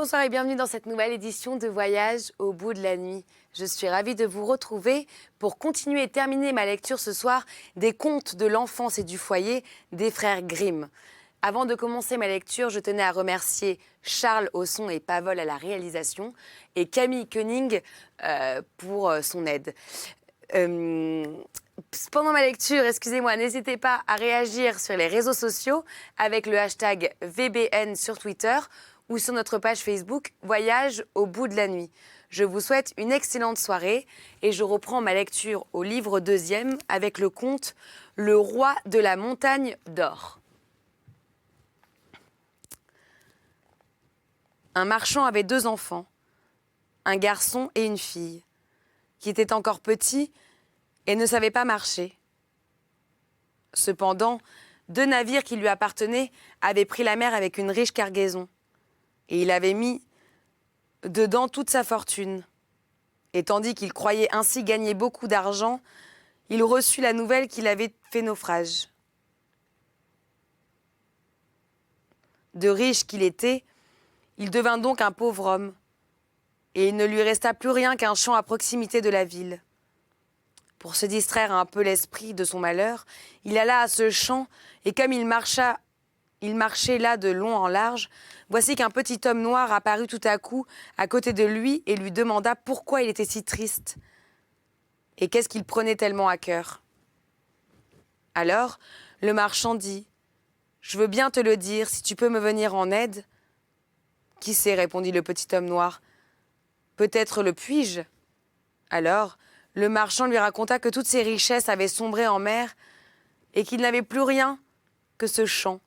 Bonsoir et bienvenue dans cette nouvelle édition de Voyage au bout de la nuit. Je suis ravie de vous retrouver pour continuer et terminer ma lecture ce soir des contes de l'enfance et du foyer des frères Grimm. Avant de commencer ma lecture, je tenais à remercier Charles au son et Pavol à la réalisation et Camille Koenig pour son aide. Pendant ma lecture, excusez-moi, n'hésitez pas à réagir sur les réseaux sociaux avec le hashtag VBN sur Twitter ou sur notre page Facebook Voyage au bout de la nuit. Je vous souhaite une excellente soirée et je reprends ma lecture au livre 2e avec le conte Le roi de la montagne d'or. Un marchand avait 2 enfants, un garçon et une fille, qui étaient encore petits et ne savaient pas marcher. Cependant, 2 navires qui lui appartenaient avaient pris la mer avec une riche cargaison. Et il avait mis dedans toute sa fortune. Et tandis qu'il croyait ainsi gagner beaucoup d'argent, il reçut la nouvelle qu'il avait fait naufrage. De riche qu'il était, il devint donc un pauvre homme, et il ne lui resta plus rien qu'un champ à proximité de la ville. Pour se distraire un peu l'esprit de son malheur, il alla à ce champ, et comme il marchait là de long en large, voici qu'un petit homme noir apparut tout à coup à côté de lui et lui demanda pourquoi il était si triste et qu'est-ce qu'il prenait tellement à cœur. Alors, le marchand dit « Je veux bien te le dire, si tu peux me venir en aide. »« Qui sait, répondit le petit homme noir. Peut-être le puis-je. » Alors, le marchand lui raconta que toutes ses richesses avaient sombré en mer et qu'il n'avait plus rien que ce champ.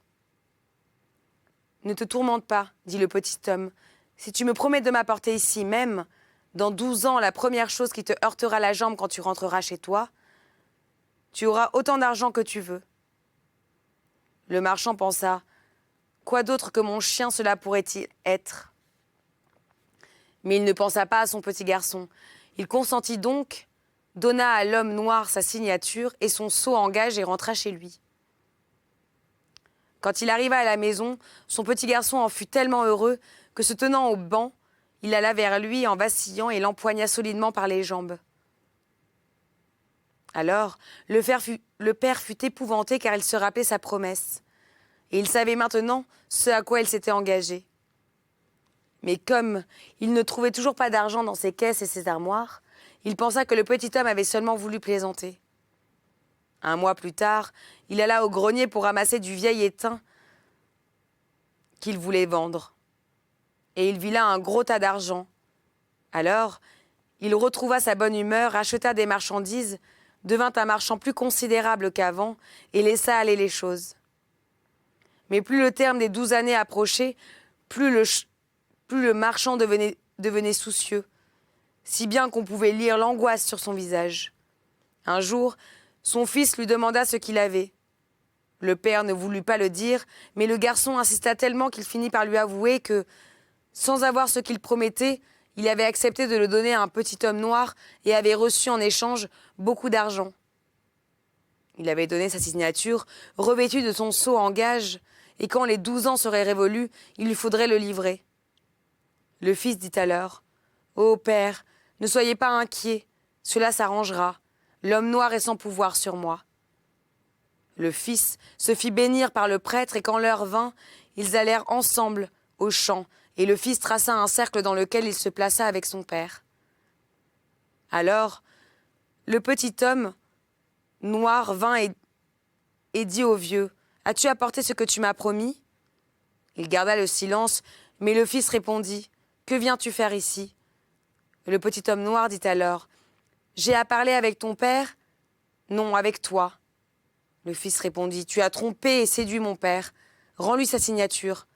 « Ne te tourmente pas, dit le petit homme. Si tu me promets de m'apporter ici même, dans 12 ans, la première chose qui te heurtera la jambe quand tu rentreras chez toi, tu auras autant d'argent que tu veux. » Le marchand pensa, « Quoi d'autre que mon chien cela pourrait-il être ?» Mais il ne pensa pas à son petit garçon. Il consentit donc, donna à l'homme noir sa signature et son sceau en gage et rentra chez lui. Quand il arriva à la maison, son petit garçon en fut tellement heureux que, se tenant au banc, il alla vers lui en vacillant et l'empoigna solidement par les jambes. Alors, le père fut épouvanté car il se rappelait sa promesse. Et il savait maintenant ce à quoi il s'était engagé. Mais comme il ne trouvait toujours pas d'argent dans ses caisses et ses armoires, il pensa que le petit homme avait seulement voulu plaisanter. 1 mois plus tard, il alla au grenier pour ramasser du vieil étain qu'il voulait vendre. Et il vit là un gros tas d'argent. Alors, il retrouva sa bonne humeur, acheta des marchandises, devint un marchand plus considérable qu'avant et laissa aller les choses. Mais plus le terme des 12 années approchait, plus le marchand devenait soucieux, si bien qu'on pouvait lire l'angoisse sur son visage. Un jour, son fils lui demanda ce qu'il avait. Le père ne voulut pas le dire, mais le garçon insista tellement qu'il finit par lui avouer que, sans avoir ce qu'il promettait, il avait accepté de le donner à un petit homme noir et avait reçu en échange beaucoup d'argent. Il avait donné sa signature, revêtue de son sceau en gage, et quand les 12 ans seraient révolus, il lui faudrait le livrer. Le fils dit alors « Ô père, ne soyez pas inquiet, cela s'arrangera. L'homme noir est sans pouvoir sur moi. » Le fils se fit bénir par le prêtre et quand l'heure vint, ils allèrent ensemble au champ et le fils traça un cercle dans lequel il se plaça avec son père. Alors, le petit homme noir vint et dit au vieux « As-tu apporté ce que tu m'as promis ?» Il garda le silence, mais le fils répondit « Que viens-tu faire ici ?» Le petit homme noir dit alors « J'ai à parler avec ton père ?»« Non, avec toi. » Le fils répondit « Tu as trompé et séduit mon père. Rends-lui sa signature. »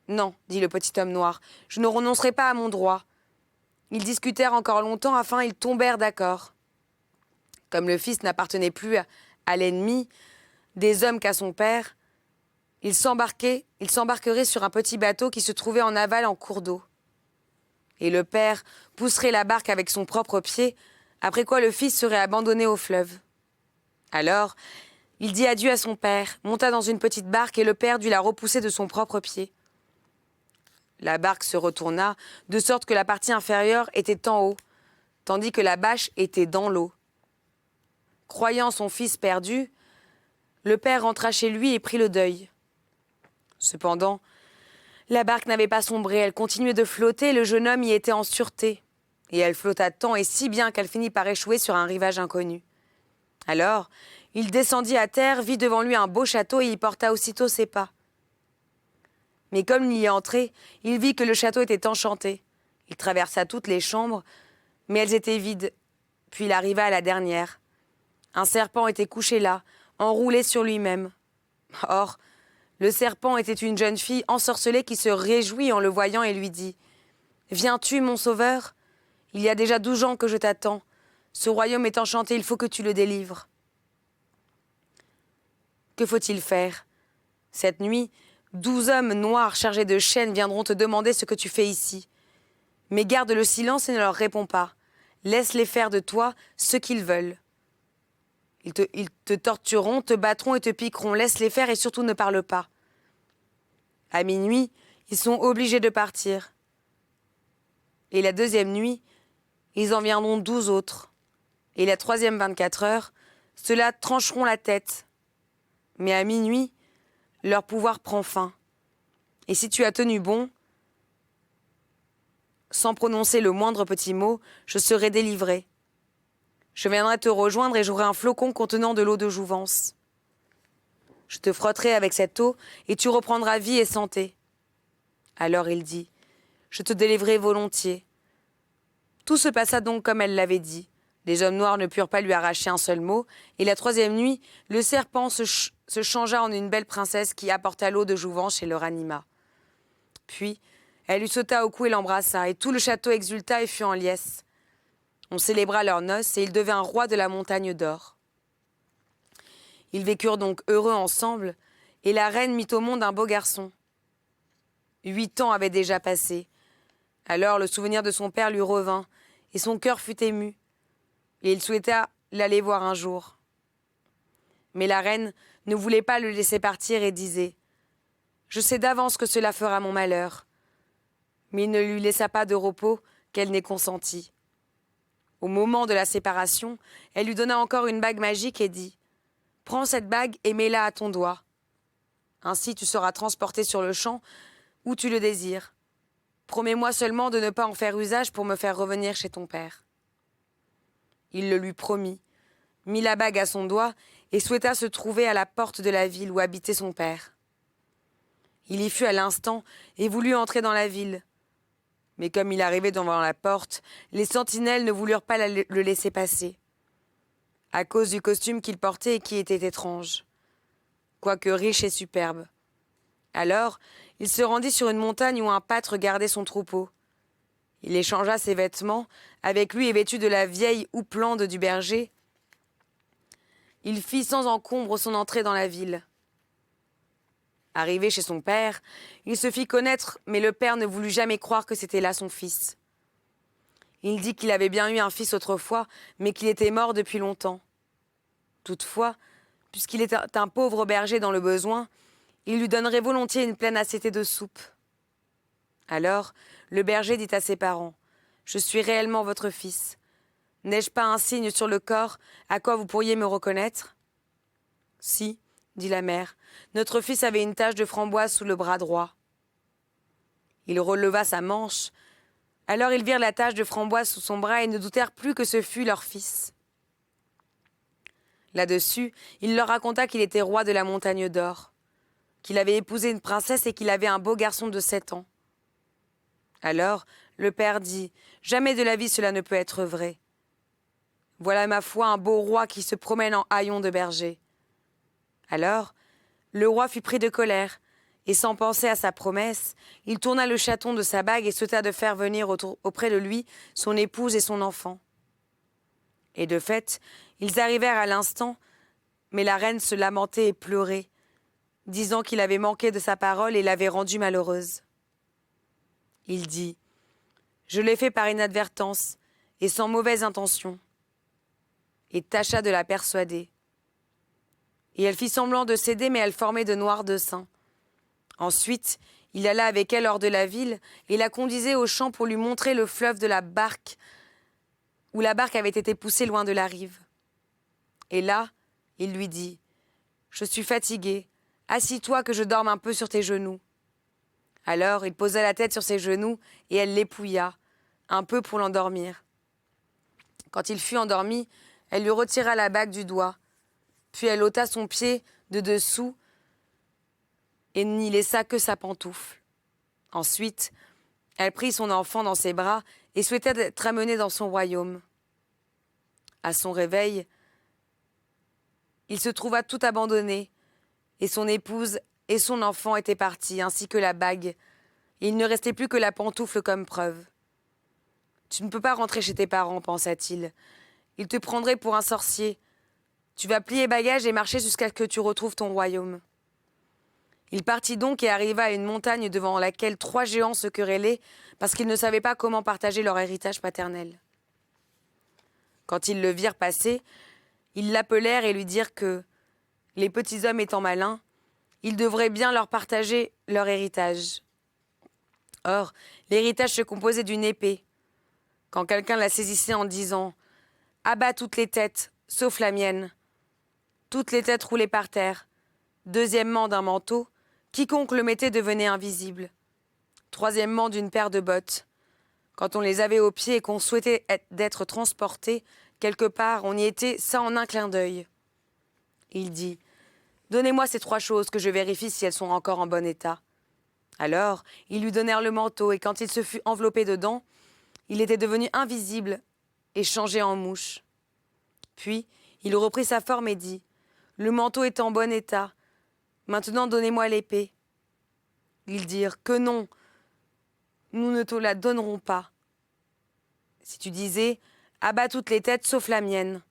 « Non, dit le petit homme noir, je ne renoncerai pas à mon droit. » Ils discutèrent encore longtemps, enfin ils tombèrent d'accord. Comme le fils n'appartenait plus à l'ennemi des hommes qu'à son père, il s'embarquerait sur un petit bateau qui se trouvait en aval en cours d'eau. Et le père pousserait la barque avec son propre pied, après quoi le fils serait abandonné au fleuve. Alors, il dit adieu à son père, monta dans une petite barque et le père dut la repousser de son propre pied. La barque se retourna, de sorte que la partie inférieure était en haut, tandis que la bâche était dans l'eau. Croyant son fils perdu, le père rentra chez lui et prit le deuil. Cependant, la barque n'avait pas sombré, elle continuait de flotter et le jeune homme y était en sûreté. Et elle flotta tant et si bien qu'elle finit par échouer sur un rivage inconnu. Alors, il descendit à terre, vit devant lui un beau château et y porta aussitôt ses pas. Mais comme il y entrait, il vit que le château était enchanté. Il traversa toutes les chambres, mais elles étaient vides. Puis il arriva à la dernière. Un serpent était couché là, enroulé sur lui-même. Or, le serpent était une jeune fille ensorcelée qui se réjouit en le voyant et lui dit « Viens-tu, mon sauveur ? Il y a déjà 12 ans que je t'attends. Ce royaume est enchanté, il faut que tu le délivres. » Que faut-il faire ? Cette nuit, 12 hommes noirs chargés de chaînes viendront te demander ce que tu fais ici. Mais garde le silence et ne leur réponds pas. Laisse-les faire de toi ce qu'ils veulent. Ils te tortureront, te battront et te piqueront. Laisse-les faire et surtout ne parle pas. À minuit, ils sont obligés de partir. Et la deuxième nuit, ils en viendront 12 autres. Et la troisième 24 heures, ceux-là trancheront la tête. Mais à minuit, leur pouvoir prend fin. Et si tu as tenu bon, sans prononcer le moindre petit mot, je serai délivré. Je viendrai te rejoindre et j'aurai un flocon contenant de l'eau de jouvence. Je te frotterai avec cette eau et tu reprendras vie et santé. Alors il dit, je te délivrerai volontiers. Tout se passa donc comme elle l'avait dit. Les hommes noirs ne purent pas lui arracher un seul mot, et la troisième nuit, le serpent se changea en une belle princesse qui apporta l'eau de jouvence et le ranima. Puis, elle lui sauta au cou et l'embrassa, et tout le château exulta et fut en liesse. On célébra leurs noces, et il devint roi de la montagne d'or. Ils vécurent donc heureux ensemble, et la reine mit au monde un beau garçon. 8 ans avaient déjà passé. Alors le souvenir de son père lui revint, et son cœur fut ému, et il souhaita l'aller voir un jour. Mais la reine ne voulait pas le laisser partir et disait « Je sais d'avance que cela fera mon malheur. » Mais il ne lui laissa pas de repos qu'elle n'ait consenti. Au moment de la séparation, elle lui donna encore une bague magique et dit « Prends cette bague et mets-la à ton doigt. Ainsi tu seras transporté sur le champ où tu le désires. Promets-moi seulement de ne pas en faire usage pour me faire revenir chez ton père. » Il le lui promit, mit la bague à son doigt et souhaita se trouver à la porte de la ville où habitait son père. Il y fut à l'instant et voulut entrer dans la ville. Mais comme il arrivait devant la porte, les sentinelles ne voulurent pas le laisser passer, à cause du costume qu'il portait et qui était étrange, quoique riche et superbe. Alors, il se rendit sur une montagne où un pâtre gardait son troupeau. Il échangea ses vêtements avec lui et vêtu de la vieille houppelande du berger. Il fit sans encombre son entrée dans la ville. Arrivé chez son père, il se fit connaître, mais le père ne voulut jamais croire que c'était là son fils. Il dit qu'il avait bien eu un fils autrefois, mais qu'il était mort depuis longtemps. Toutefois, puisqu'il était un pauvre berger dans le besoin, il lui donnerait volontiers une pleine assiette de soupe. Alors, le berger dit à ses parents, « Je suis réellement votre fils. N'ai-je pas un signe sur le corps à quoi vous pourriez me reconnaître ?»« Si, » dit la mère, « notre fils avait une tache de framboise sous le bras droit. » Il releva sa manche. Alors ils virent la tache de framboise sous son bras et ne doutèrent plus que ce fût leur fils. Là-dessus, il leur raconta qu'il était roi de la montagne d'or, qu'il avait épousé une princesse et qu'il avait un beau garçon de 7 ans. Alors, le père dit, « Jamais de la vie cela ne peut être vrai. Voilà ma foi un beau roi qui se promène en haillons de berger. » Alors, le roi fut pris de colère, et sans penser à sa promesse, il tourna le chaton de sa bague et souhaita de faire venir auprès de lui son épouse et son enfant. Et de fait, ils arrivèrent à l'instant, mais la reine se lamentait et pleurait, disant qu'il avait manqué de sa parole et l'avait rendue malheureuse. Il dit, « Je l'ai fait par inadvertance et sans mauvaise intention. » Et tâcha de la persuader. Et elle fit semblant de céder, mais elle formait de noirs desseins. Ensuite, Il alla avec elle hors de la ville et la conduisait au champ pour lui montrer le fleuve de la barque, où la barque avait été poussée loin de la rive. Et là, il lui dit, « Je suis fatigué, assis-toi que je dorme un peu sur tes genoux. » Alors il posa la tête sur ses genoux et elle l'épouilla, un peu pour l'endormir. Quand il fut endormi, elle lui retira la bague du doigt, puis elle ôta son pied de dessous et n'y laissa que sa pantoufle. Ensuite, elle prit son enfant dans ses bras et souhaitait être amenée dans son royaume. À son réveil, il se trouva tout abandonné, et son épouse et son enfant étaient partis, ainsi que la bague. Et il ne restait plus que la pantoufle comme preuve. « Tu ne peux pas rentrer chez tes parents, pensa-t-il. Ils te prendraient pour un sorcier. Tu vas plier bagages et marcher jusqu'à ce que tu retrouves ton royaume. » Il partit donc et arriva à une montagne devant laquelle 3 géants se querellaient parce qu'ils ne savaient pas comment partager leur héritage paternel. Quand ils le virent passer, ils l'appelèrent et lui dirent que, les petits hommes étant malins, ils devraient bien leur partager leur héritage. Or, l'héritage se composait d'une épée. Quand quelqu'un la saisissait en disant « Abats toutes les têtes, sauf la mienne », toutes les têtes roulaient par terre. Deuxièmement, d'un manteau, quiconque le mettait devenait invisible. Troisièmement, d'une paire de bottes. Quand on les avait aux pieds et qu'on souhaitait d'être transporté quelque part, on y était ça en un clin d'œil. Il dit « Donnez-moi ces 3 choses que je vérifie si elles sont encore en bon état. » Alors, ils lui donnèrent le manteau et quand il se fut enveloppé dedans, il était devenu invisible et changé en mouche. Puis, il reprit sa forme et dit « Le manteau est en bon état. Maintenant, donnez-moi l'épée. » Ils dirent « Que non, nous ne te la donnerons pas. Si tu disais « Abats toutes les têtes sauf la mienne »,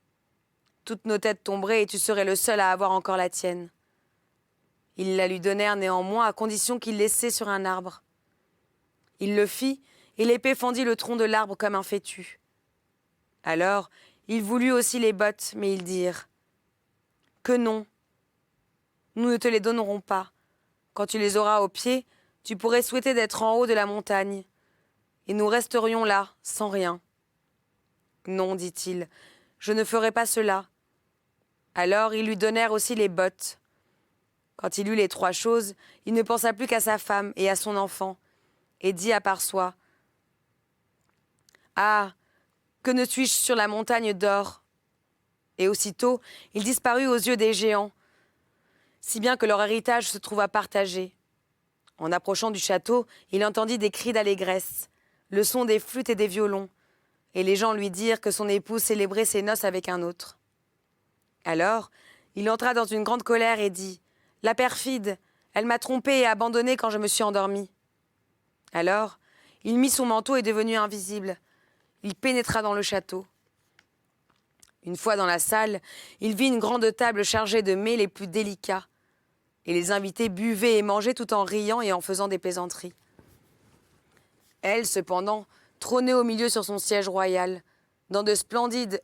toutes nos têtes tomberaient et tu serais le seul à avoir encore la tienne. Ils la lui donnèrent néanmoins à condition qu'il laissait sur un arbre. Il le fit et l'épée fendit le tronc de l'arbre comme un fétu. Alors, il voulut aussi les bottes, mais ils dirent « Que non, nous ne te les donnerons pas. Quand tu les auras aux pieds, tu pourrais souhaiter d'être en haut de la montagne, et nous resterions là, sans rien. » « Non, dit-il, je ne ferai pas cela. » Alors ils lui donnèrent aussi les bottes. Quand il eut les 3 choses, il ne pensa plus qu'à sa femme et à son enfant, et dit à part soi « Ah, que ne suis-je sur la montagne d'or ?» Et aussitôt, il disparut aux yeux des géants, si bien que leur héritage se trouva partagé. En approchant du château, il entendit des cris d'allégresse, le son des flûtes et des violons, et les gens lui dirent que son épouse célébrait ses noces avec un autre. Alors, il entra dans une grande colère et dit « La perfide, elle m'a trompé et abandonné quand je me suis endormi. » Alors, il mit son manteau et devenu invisible. Il pénétra dans le château. Une fois dans la salle, il vit une grande table chargée de mets les plus délicats. Et les invités buvaient et mangeaient tout en riant et en faisant des plaisanteries. Elle, cependant, trônait au milieu sur son siège royal, dans de splendides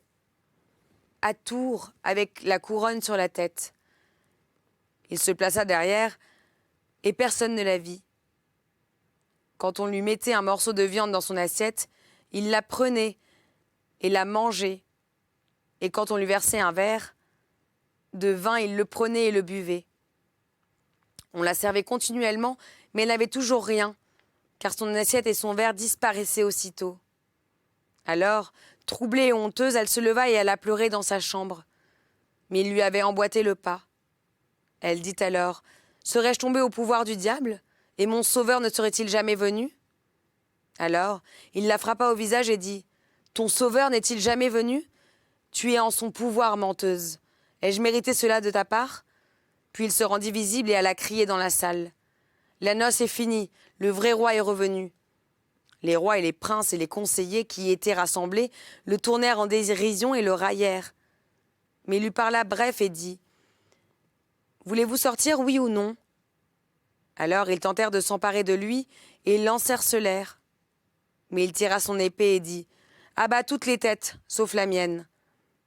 atours avec la couronne sur la tête. Il se plaça derrière et personne ne la vit. Quand on lui mettait un morceau de viande dans son assiette, il la prenait et la mangeait. Et quand on lui versait un verre de vin, il le prenait et le buvait. On la servait continuellement, mais elle n'avait toujours rien, car son assiette et son verre disparaissaient aussitôt. Alors, troublée et honteuse, elle se leva et alla pleurer dans sa chambre. Mais il lui avait emboîté le pas. Elle dit alors « Serais-je tombée au pouvoir du diable, et mon sauveur ne serait-il jamais venu ?» Alors, il la frappa au visage et dit « Ton sauveur n'est-il jamais venu ? Tu es en son pouvoir, menteuse. Ai-je mérité cela de ta part ?» Puis il se rendit visible et alla crier dans la salle. « La noce est finie, le vrai roi est revenu. » Les rois et les princes et les conseillers qui y étaient rassemblés le tournèrent en dérision et le raillèrent. Mais il lui parla bref et dit « Voulez-vous sortir, oui ou non ?» Alors ils tentèrent de s'emparer de lui et l'encerclèrent. Mais il tira son épée et dit « Abats toutes les têtes, sauf la mienne. »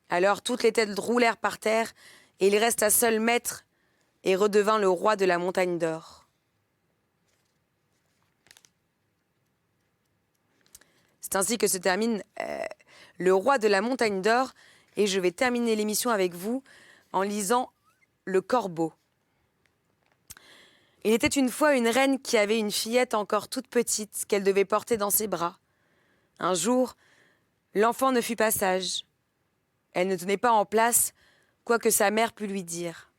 Alors toutes les têtes roulèrent par terre et il resta seul maître et redevint le roi de la montagne d'or. C'est ainsi que se termine Le Roi de la Montagne d'Or. Et je vais terminer l'émission avec vous en lisant Le Corbeau. Il était une fois une reine qui avait une fillette encore toute petite qu'elle devait porter dans ses bras. Un jour, l'enfant ne fut pas sage. Elle ne tenait pas en place, quoi que sa mère pût lui dire.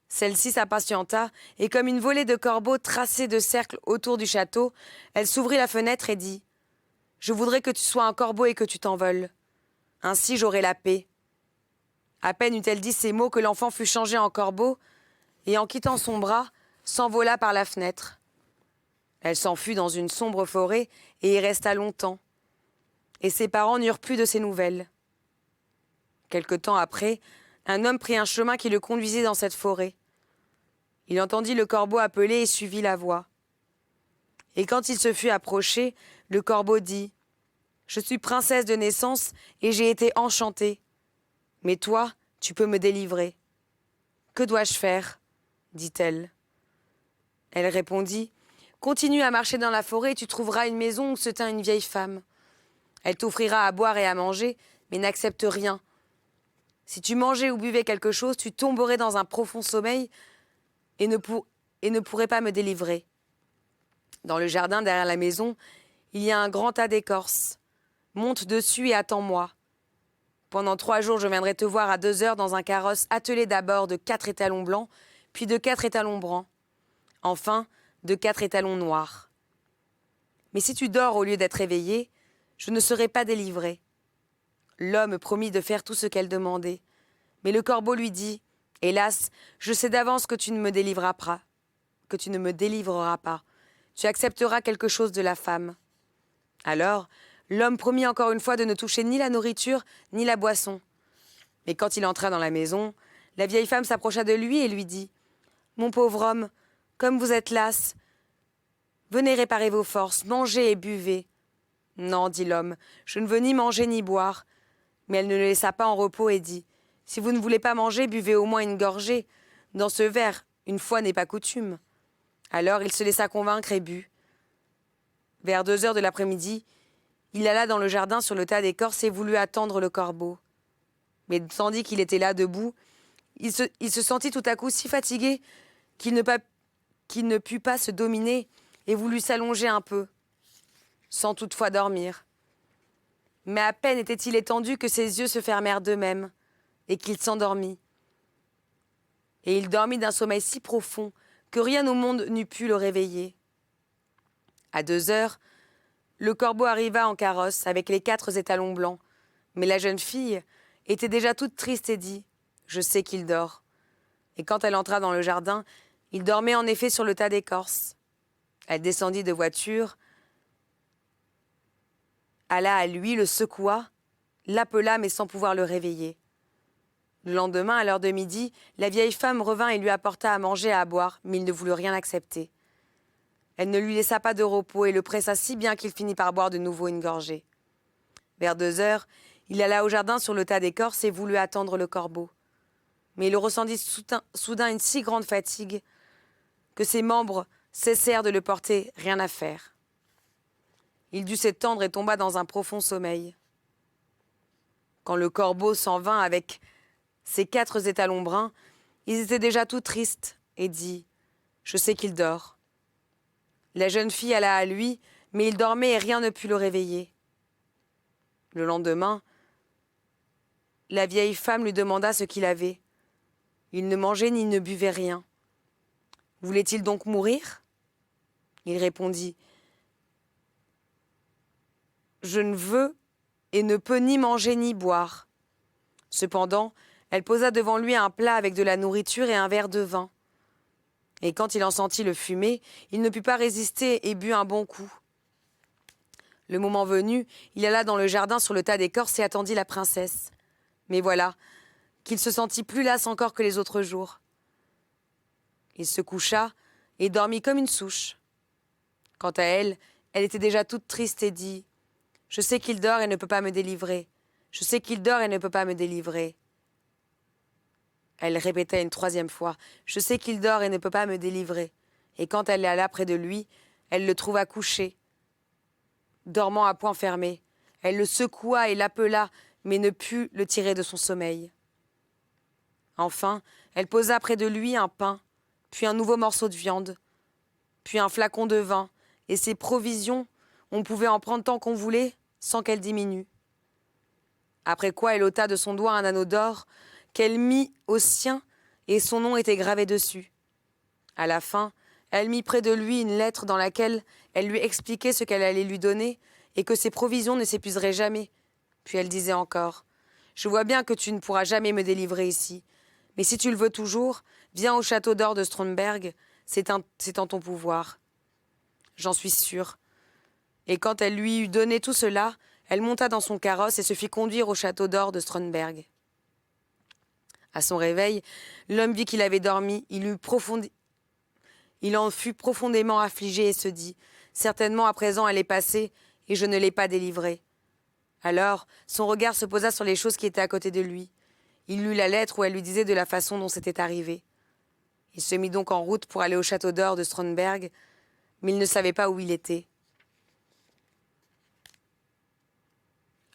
Celle-ci s'impatienta, et comme une volée de corbeaux traçait de cercles autour du château, elle s'ouvrit la fenêtre et dit « Je voudrais que tu sois un corbeau et que tu t'envoles. Ainsi j'aurai la paix. » À peine eut-elle dit ces mots que l'enfant fut changé en corbeau, et en quittant son bras, s'envola par la fenêtre. Elle s'enfuit dans une sombre forêt et y resta longtemps. Et ses parents n'eurent plus de ses nouvelles. Quelque temps après, un homme prit un chemin qui le conduisait dans cette forêt. Il entendit le corbeau appeler et suivit la voix. Et quand il se fut approché, le corbeau dit « Je suis princesse de naissance et j'ai été enchantée. Mais toi, tu peux me délivrer. Que dois-je faire ?» dit-elle. Elle répondit « Continue à marcher dans la forêt et tu trouveras une maison où se tint une vieille femme. Elle t'offrira à boire et à manger, mais n'accepte rien. Si tu mangeais ou buvais quelque chose, tu tomberais dans un profond sommeil et ne pourrais pas me délivrer. Dans le jardin derrière la maison, il y a un grand tas d'écorces. Monte dessus et attends-moi. Pendant 3 jours, je viendrai te voir à 2 heures dans un carrosse attelé d'abord de 4 étalons blancs, puis de 4 étalons bruns, enfin de 4 étalons noirs. Mais si tu dors au lieu d'être éveillé, je ne serai pas délivré. » L'homme promit de faire tout ce qu'elle demandait. Mais le corbeau lui dit « Hélas, je sais d'avance que tu ne me délivreras pas. Tu accepteras quelque chose de la femme. » Alors, l'homme promit encore une fois de ne toucher ni la nourriture ni la boisson. Mais quand il entra dans la maison, la vieille femme s'approcha de lui et lui dit « Mon pauvre homme, comme vous êtes las, venez réparer vos forces, mangez et buvez. » « Non, dit l'homme, je ne veux ni manger ni boire. » Mais elle ne le laissa pas en repos et dit « Si vous ne voulez pas manger, buvez au moins une gorgée. Dans ce verre, une fois n'est pas coutume. » Alors il se laissa convaincre et but. Vers 2 heures de l'après-midi, il alla dans le jardin sur le tas d'écorces et voulut attendre le corbeau. Mais tandis qu'il était là debout, il se sentit tout à coup si fatigué qu'il ne put pas se dominer et voulut s'allonger un peu, sans toutefois dormir. Mais à peine était-il étendu que ses yeux se fermèrent d'eux-mêmes et qu'il s'endormit. Et il dormit d'un sommeil si profond que rien au monde n'eût pu le réveiller. À 2 heures, le corbeau arriva en carrosse avec les 4 étalons blancs, mais la jeune fille était déjà toute triste et dit « Je sais qu'il dort. » Et quand elle entra dans le jardin, il dormait en effet sur le tas d'écorces. Elle descendit de voiture, alla à lui, le secoua, l'appela mais sans pouvoir le réveiller. Le lendemain, à l'heure de midi, la vieille femme revint et lui apporta à manger et à boire, mais il ne voulut rien accepter. Elle ne lui laissa pas de repos et le pressa si bien qu'il finit par boire de nouveau une gorgée. Vers 2 heures, il alla au jardin sur le tas d'écorces et voulut attendre le corbeau. Mais il ressentit soudain une si grande fatigue que ses membres cessèrent de le porter, rien à faire. Il dut s'étendre et tomba dans un profond sommeil. Quand le corbeau s'en vint avec ses 4 étalons bruns, ils étaient déjà tout tristes et dit « Je sais qu'il dort. » La jeune fille alla à lui, mais il dormait et rien ne put le réveiller. Le lendemain, la vieille femme lui demanda ce qu'il avait. Il ne mangeait ni ne buvait rien. Voulait-il donc mourir ? Il répondit « Je ne veux et ne peux ni manger ni boire. » Cependant, elle posa devant lui un plat avec de la nourriture et un verre de vin. Et quand il en sentit le fumer, il ne put pas résister et but un bon coup. Le moment venu, il alla dans le jardin sur le tas d'écorces et attendit la princesse. Mais voilà, qu'il se sentit plus las encore que les autres jours. Il se coucha et dormit comme une souche. Quant à elle, elle était déjà toute triste et dit « Je sais qu'il dort et ne peut pas me délivrer. Je sais qu'il dort et ne peut pas me délivrer. » Elle répéta une 3e fois « Je sais qu'il dort et ne peut pas me délivrer. » Et quand elle alla près de lui, elle le trouva couché. dormant à poing fermé. Elle le secoua et l'appela, mais ne put le tirer de son sommeil. Enfin, elle posa près de lui un pain, puis un nouveau morceau de viande, puis un flacon de vin, et ces provisions, on pouvait en prendre tant qu'on voulait, sans qu'elle diminue. Après quoi, elle ôta de son doigt un anneau d'or, qu'elle mit au sien, et son nom était gravé dessus. À la fin, elle mit près de lui une lettre dans laquelle elle lui expliquait ce qu'elle allait lui donner, et que ses provisions ne s'épuiseraient jamais. Puis elle disait encore, « Je vois bien que tu ne pourras jamais me délivrer ici, mais si tu le veux toujours, viens au château d'or de Stromberg, c'est en ton pouvoir. » J'en suis sûre. Et quand elle lui eut donné tout cela, elle monta dans son carrosse et se fit conduire au château d'or de Stromberg. À son réveil, l'homme vit qu'il avait dormi, il en fut profondément affligé et se dit, « Certainement à présent elle est passée, et je ne l'ai pas délivrée. » Alors, son regard se posa sur les choses qui étaient à côté de lui. Il lut la lettre où elle lui disait de la façon dont c'était arrivé. Il se mit donc en route pour aller au château d'or de Stromberg, mais il ne savait pas où il était.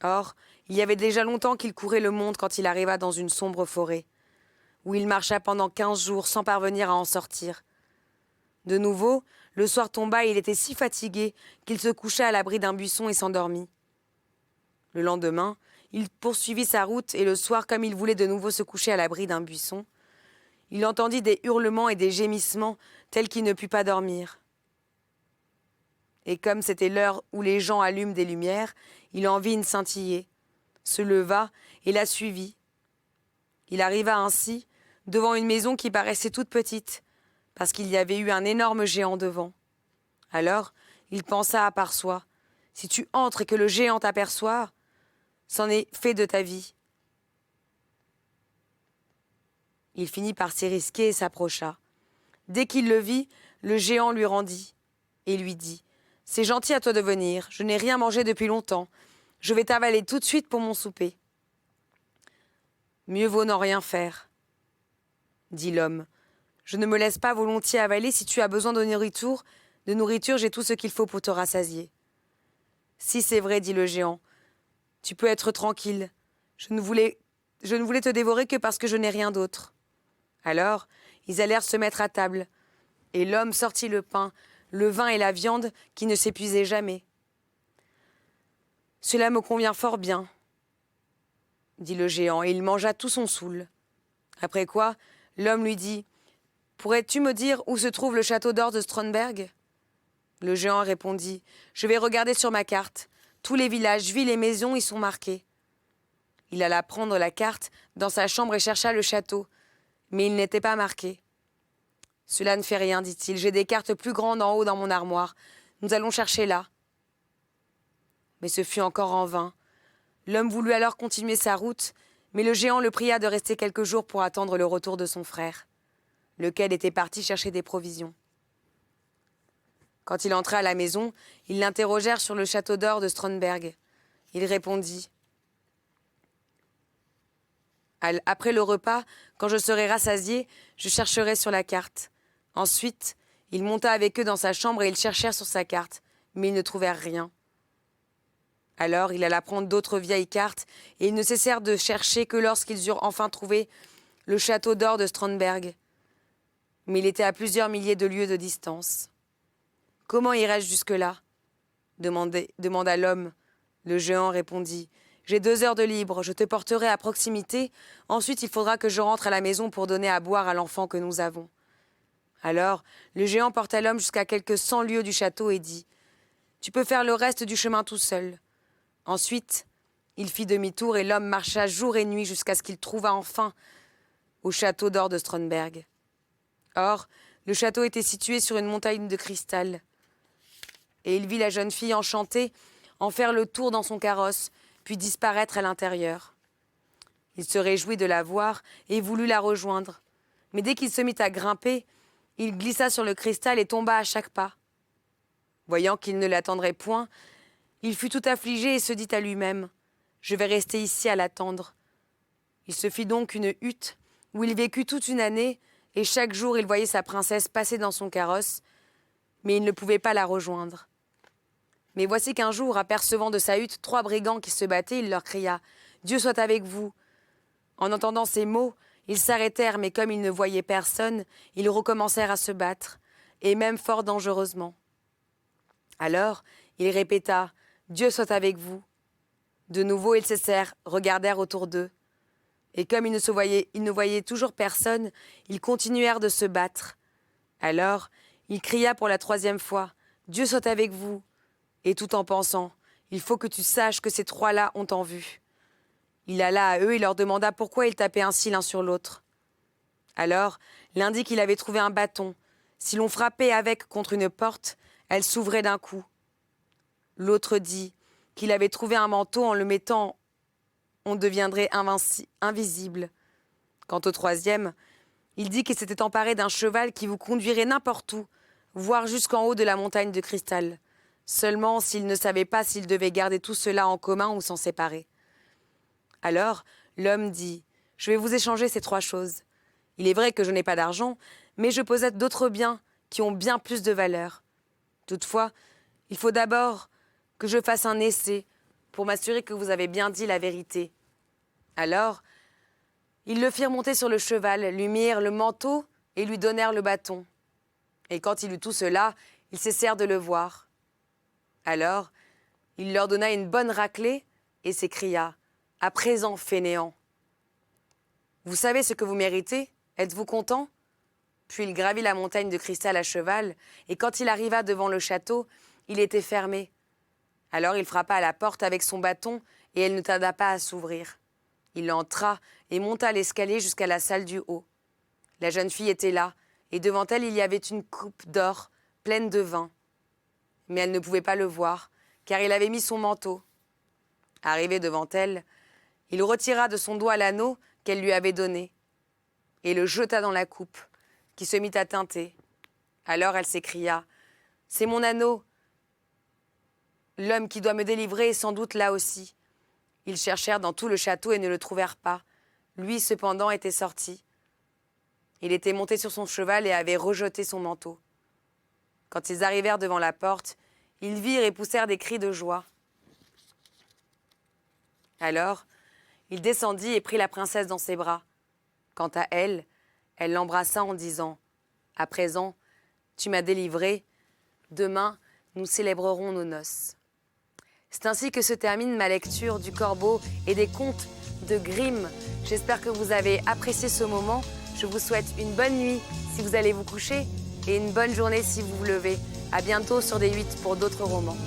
Or, il y avait déjà longtemps qu'il courait le monde quand il arriva dans une sombre forêt, où il marcha pendant 15 jours sans parvenir à en sortir. De nouveau, le soir tomba et il était si fatigué qu'il se coucha à l'abri d'un buisson et s'endormit. Le lendemain, il poursuivit sa route et le soir, comme il voulait de nouveau se coucher à l'abri d'un buisson, il entendit des hurlements et des gémissements tels qu'il ne put pas dormir. Et comme c'était l'heure où les gens allument des lumières, il en vit une scintiller, se leva et la suivit. Il arriva ainsi devant une maison qui paraissait toute petite, parce qu'il y avait eu un énorme géant devant. Alors, il pensa à part soi, « Si tu entres et que le géant t'aperçoit, c'en est fait de ta vie. » Il finit par s'y risquer et s'approcha. Dès qu'il le vit, le géant lui rendit et lui dit, « C'est gentil à toi de venir, je n'ai rien mangé depuis longtemps. Je vais t'avaler tout de suite pour mon souper. » « Mieux vaut n'en rien faire, » dit l'homme. « Je ne me laisse pas volontiers avaler. Si tu as besoin de nourriture, j'ai tout ce qu'il faut pour te rassasier. »« Si c'est vrai, dit le géant, tu peux être tranquille. Je ne voulais te dévorer que parce que je n'ai rien d'autre. » Alors, ils allèrent se mettre à table, et l'homme sortit le pain, le vin et la viande qui ne s'épuisaient jamais. « Cela me convient fort bien, » dit le géant, et il mangea tout son soûl. Après quoi, l'homme lui dit, « Pourrais-tu me dire où se trouve le château d'or de Stromberg ?» Le géant répondit, « Je vais regarder sur ma carte. Tous les villages, villes et maisons y sont marqués. » Il alla prendre la carte dans sa chambre et chercha le château, mais il n'était pas marqué. « Cela ne fait rien, dit-il, j'ai des cartes plus grandes en haut dans mon armoire. Nous allons chercher là. » Mais ce fut encore en vain. L'homme voulut alors continuer sa route, mais le géant le pria de rester quelques jours pour attendre le retour de son frère, lequel était parti chercher des provisions. Quand il entra à la maison, ils l'interrogèrent sur le château d'or de Stromberg. Il répondit, « Après le repas, quand je serai rassasié, je chercherai sur la carte. » Ensuite, il monta avec eux dans sa chambre et ils cherchèrent sur sa carte, mais ils ne trouvèrent rien. Alors il alla prendre d'autres vieilles cartes, et ils ne cessèrent de chercher que lorsqu'ils eurent enfin trouvé le château d'or de Stromberg. Mais il était à plusieurs milliers de lieues de distance. « Comment irai-je jusque-là » demanda l'homme. Le géant répondit, « J'ai 2 heures de libre, je te porterai à proximité. Ensuite, il faudra que je rentre à la maison pour donner à boire à l'enfant que nous avons. » Alors, le géant porta l'homme jusqu'à quelques 100 lieues du château et dit, « Tu peux faire le reste du chemin tout seul. » Ensuite, il fit demi-tour et l'homme marcha jour et nuit jusqu'à ce qu'il trouva enfin au château d'or de Stromberg. Or, le château était situé sur une montagne de cristal. Et il vit la jeune fille enchantée en faire le tour dans son carrosse, puis disparaître à l'intérieur. Il se réjouit de la voir et voulut la rejoindre. Mais dès qu'il se mit à grimper, il glissa sur le cristal et tomba à chaque pas. Voyant qu'il ne l'attendrait point, il fut tout affligé et se dit à lui-même, « Je vais rester ici à l'attendre. » Il se fit donc une hutte où il vécut toute une année, et chaque jour il voyait sa princesse passer dans son carrosse, mais il ne pouvait pas la rejoindre. Mais voici qu'un jour, apercevant de sa hutte 3 brigands qui se battaient, il leur cria « Dieu soit avec vous !» En entendant ces mots, ils s'arrêtèrent, mais comme ils ne voyaient personne, ils recommencèrent à se battre, et même fort dangereusement. Alors, il répéta « Dieu soit avec vous !» De nouveau, ils cessèrent, regardèrent autour d'eux. Et comme ils ne voyaient toujours personne, ils continuèrent de se battre. Alors, il cria pour la 3e fois « Dieu soit avec vous !» Et tout en pensant « Il faut que tu saches que ces 3-là ont en vue. » Il alla à eux et leur demanda pourquoi ils tapaient ainsi l'un sur l'autre. Alors, l'un dit qu'il avait trouvé un bâton. Si l'on frappait avec contre une porte, elle s'ouvrait d'un coup. L'autre dit qu'il avait trouvé un manteau, en le mettant, on deviendrait invisible. Quant au 3e, il dit qu'il s'était emparé d'un cheval qui vous conduirait n'importe où, voire jusqu'en haut de la montagne de cristal. Seulement s'il ne savait pas s'il devait garder tout cela en commun ou s'en séparer. Alors, l'homme dit « Je vais vous échanger ces 3 choses. Il est vrai que je n'ai pas d'argent, mais je possède d'autres biens qui ont bien plus de valeur. Toutefois, il faut d'abord que je fasse un essai pour m'assurer que vous avez bien dit la vérité. » Alors, ils le firent monter sur le cheval, lui mirent le manteau et lui donnèrent le bâton. Et quand il eut tout cela, ils cessèrent de le voir. Alors, il leur donna une bonne raclée et s'écria « À présent, fainéant. Vous savez ce que vous méritez? Êtes-vous content ?» Puis il gravit la montagne de cristal à cheval, et quand il arriva devant le château, il était fermé. Alors il frappa à la porte avec son bâton, et elle ne tarda pas à s'ouvrir. Il entra et monta l'escalier jusqu'à la salle du haut. La jeune fille était là, et devant elle il y avait une coupe d'or pleine de vin. Mais elle ne pouvait pas le voir, car il avait mis son manteau. Arrivé devant elle, il retira de son doigt l'anneau qu'elle lui avait donné et le jeta dans la coupe, qui se mit à tinter. Alors elle s'écria « C'est mon anneau. L'homme qui doit me délivrer est sans doute là aussi. » Ils cherchèrent dans tout le château et ne le trouvèrent pas. Lui, cependant, était sorti. Il était monté sur son cheval et avait rejeté son manteau. Quand ils arrivèrent devant la porte, ils virent et poussèrent des cris de joie. Alors, il descendit et prit la princesse dans ses bras. Quant à elle, elle l'embrassa en disant « À présent, tu m'as délivré. Demain, nous célébrerons nos noces. » C'est ainsi que se termine ma lecture du Corbeau et des contes de Grimm. J'espère que vous avez apprécié ce moment. Je vous souhaite une bonne nuit si vous allez vous coucher et une bonne journée si vous vous levez. À bientôt sur D8 pour d'autres romans.